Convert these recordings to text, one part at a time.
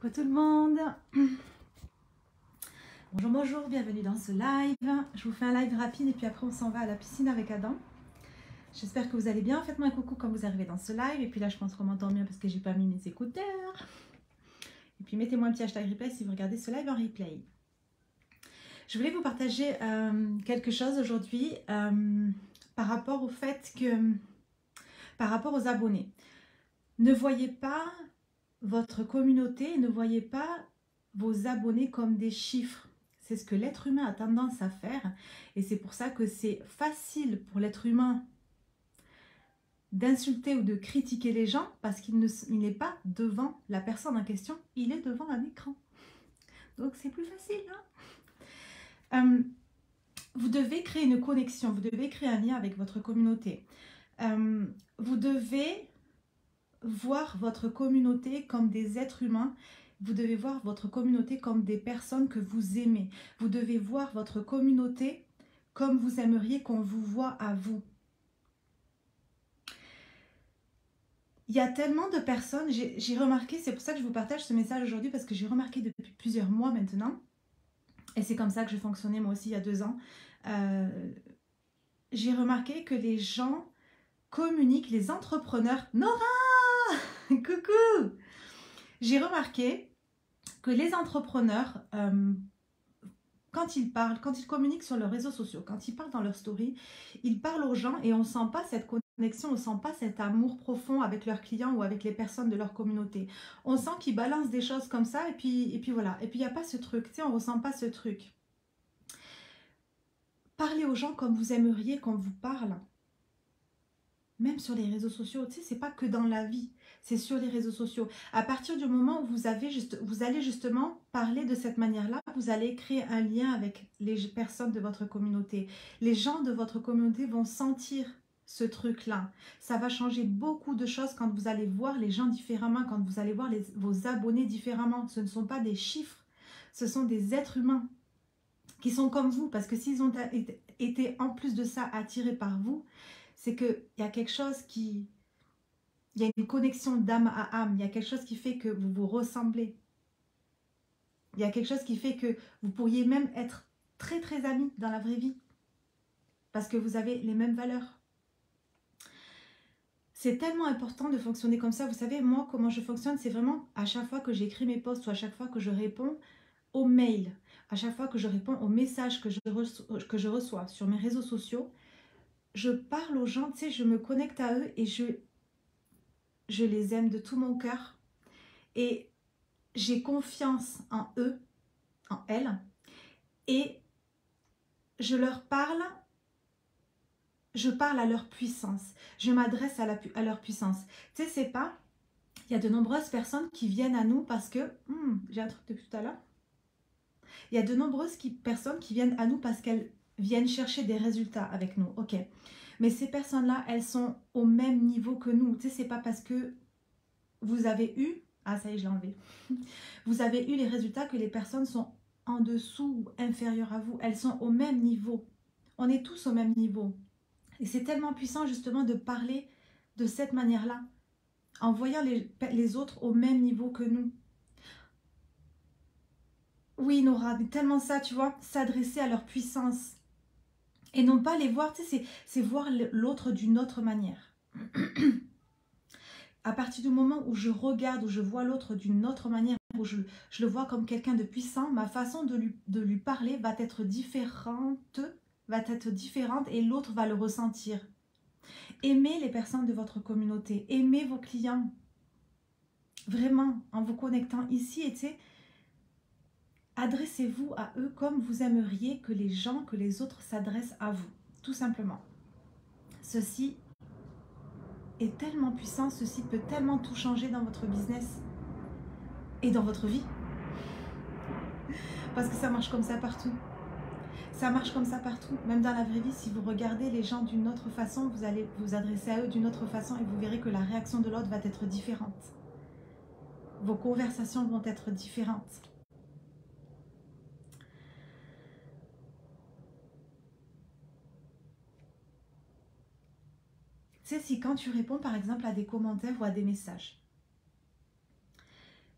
Coucou tout le monde. Bonjour, bonjour, bienvenue dans ce live. Je vous fais un live rapide et puis après on s'en va à la piscine avec Adam. J'espère que vous allez bien. Faites-moi un coucou quand vous arrivez dans ce live. Et puis là, je pense qu'on m'entend mieux parce que j'ai pas mis mes écouteurs. Et puis mettez-moi un petit hashtag replay si vous regardez ce live en replay. Je voulais vous partager quelque chose aujourd'hui par rapport au fait que, par rapport aux abonnés. Ne voyez pas votre communauté, ne voyez pas vos abonnés comme des chiffres. C'est ce que l'être humain a tendance à faire. Et c'est pour ça que c'est facile pour l'être humain d'insulter ou de critiquer les gens parce qu'il n'est pas devant la personne en question, il est devant un écran. Donc c'est plus facile. Vous devez créer une connexion, vous devez créer un lien avec votre communauté. Vous devez voir votre communauté comme des êtres humains. Vous devez voir votre communauté comme des personnes que vous aimez. Vous devez voir votre communauté comme vous aimeriez qu'on vous voit à vous. Il y a tellement de personnes, j'ai remarqué, c'est pour ça que je vous partage ce message aujourd'hui, parce que j'ai remarqué depuis plusieurs mois maintenant, et c'est comme ça que je fonctionnais moi aussi il y a 2 ans, j'ai remarqué que les gens communiquent, les entrepreneurs... Nora coucou. J'ai remarqué que les entrepreneurs, quand ils parlent, quand ils communiquent sur leurs réseaux sociaux, quand ils parlent dans leur story, ils parlent aux gens et on ne sent pas cette connexion, on ne sent pas cet amour profond avec leurs clients ou avec les personnes de leur communauté. On sent qu'ils balancent des choses comme ça et puis voilà. Et puis il n'y a pas ce truc, tu sais, on ne ressent pas ce truc. Parlez aux gens comme vous aimeriez qu'on vous parle. Même sur les réseaux sociaux, tu sais, c'est pas que dans la vie, c'est sur les réseaux sociaux. À partir du moment où vous allez justement parler de cette manière-là, vous allez créer un lien avec les personnes de votre communauté. Les gens de votre communauté vont sentir ce truc-là. Ça va changer beaucoup de choses quand vous allez voir les gens différemment, quand vous allez voir vos abonnés différemment. Ce ne sont pas des chiffres, ce sont des êtres humains qui sont comme vous, parce que s'ils ont été en plus de ça attirés par vous, c'est qu'il y a quelque chose qui... Il y a une connexion d'âme à âme. Il y a quelque chose qui fait que vous vous ressemblez. Il y a quelque chose qui fait que vous pourriez même être très très amis dans la vraie vie. Parce que vous avez les mêmes valeurs. C'est tellement important de fonctionner comme ça. Vous savez, moi, comment je fonctionne, c'est vraiment à chaque fois que j'écris mes posts ou à chaque fois que je réponds aux mails, à chaque fois que je réponds aux messages que je reçois sur mes réseaux sociaux, je parle aux gens, tu sais, je me connecte à eux et je les aime de tout mon cœur. Et j'ai confiance en eux, en elles. Et je leur parle, je parle à leur puissance. Je m'adresse à leur puissance. Tu sais, c'est pas... Il y a de nombreuses personnes qui viennent à nous parce que... j'ai un truc depuis tout à l'heure. Il y a de nombreuses personnes qui viennent à nous parce qu'elles viennent chercher des résultats avec nous. Ok. Mais ces personnes-là, elles sont au même niveau que nous. Tu sais, c'est pas parce que vous avez eu... Ah, ça y est, je l'ai enlevé. Vous avez eu les résultats que les personnes sont en dessous ou inférieures à vous. Elles sont au même niveau. On est tous au même niveau. Et c'est tellement puissant justement de parler de cette manière-là, en voyant les autres au même niveau que nous. Oui, Nora, tellement ça, tu vois, s'adresser à leur puissance. Et non pas les voir, tu sais, c'est voir l'autre d'une autre manière. À partir du moment où je regarde, où je vois l'autre d'une autre manière, où je le vois comme quelqu'un de puissant, ma façon de lui parler va être différente et l'autre va le ressentir. Aimez les personnes de votre communauté, aimez vos clients. Vraiment, en vous connectant ici, et tu sais, adressez-vous à eux comme vous aimeriez que les autres s'adressent à vous, tout simplement. Ceci est tellement puissant, ceci peut tellement tout changer dans votre business et dans votre vie. Parce que ça marche comme ça partout. Ça marche comme ça partout. Même dans la vraie vie, si vous regardez les gens d'une autre façon, vous allez vous adresser à eux d'une autre façon et vous verrez que la réaction de l'autre va être différente. Vos conversations vont être différentes. Tu sais, si quand tu réponds par exemple à des commentaires ou à des messages,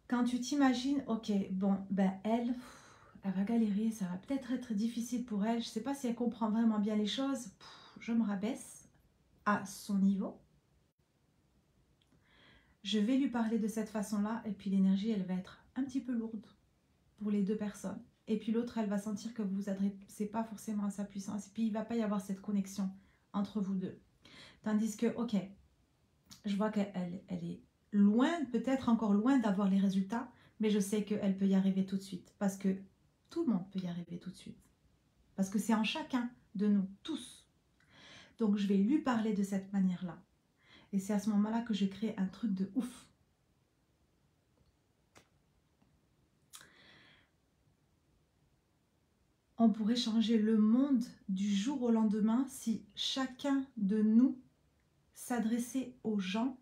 Quand tu t'imagines, ok, bon, ben elle, elle va galérer, ça va peut-être être difficile pour elle, je sais pas si elle comprend vraiment bien les choses, je me rabaisse à son niveau, je vais lui parler de cette façon-là, et puis l'énergie, elle va être un petit peu lourde pour les deux personnes. Et puis l'autre, elle va sentir que vous vous adressez pas forcément à sa puissance, et puis il va pas y avoir cette connexion entre vous deux. Tandis que, ok, je vois qu'elle est loin, peut-être encore loin d'avoir les résultats, mais je sais qu'elle peut y arriver tout de suite. Parce que tout le monde peut y arriver tout de suite. Parce que c'est en chacun de nous, tous. Donc je vais lui parler de cette manière-là. Et c'est à ce moment-là que je crée un truc de ouf. On pourrait changer le monde du jour au lendemain si chacun de nous s'adressait aux gens,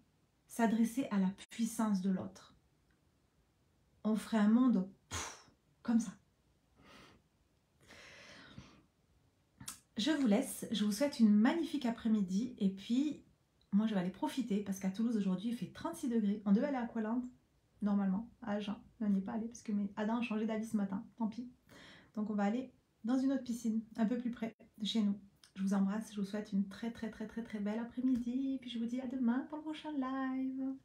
s'adressait à la puissance de l'autre. On ferait un monde comme ça. Je vous laisse, je vous souhaite une magnifique après-midi et puis moi je vais aller profiter parce qu'à Toulouse aujourd'hui il fait 36 degrés. On devait aller à Aqualand normalement à Agen, mais on n'y est pas allé parce que Adam a changé d'avis ce matin, tant pis. Donc on va aller dans une autre piscine un peu plus près de chez nous. Je vous embrasse, je vous souhaite une très belle après-midi et puis je vous dis à demain pour le prochain live.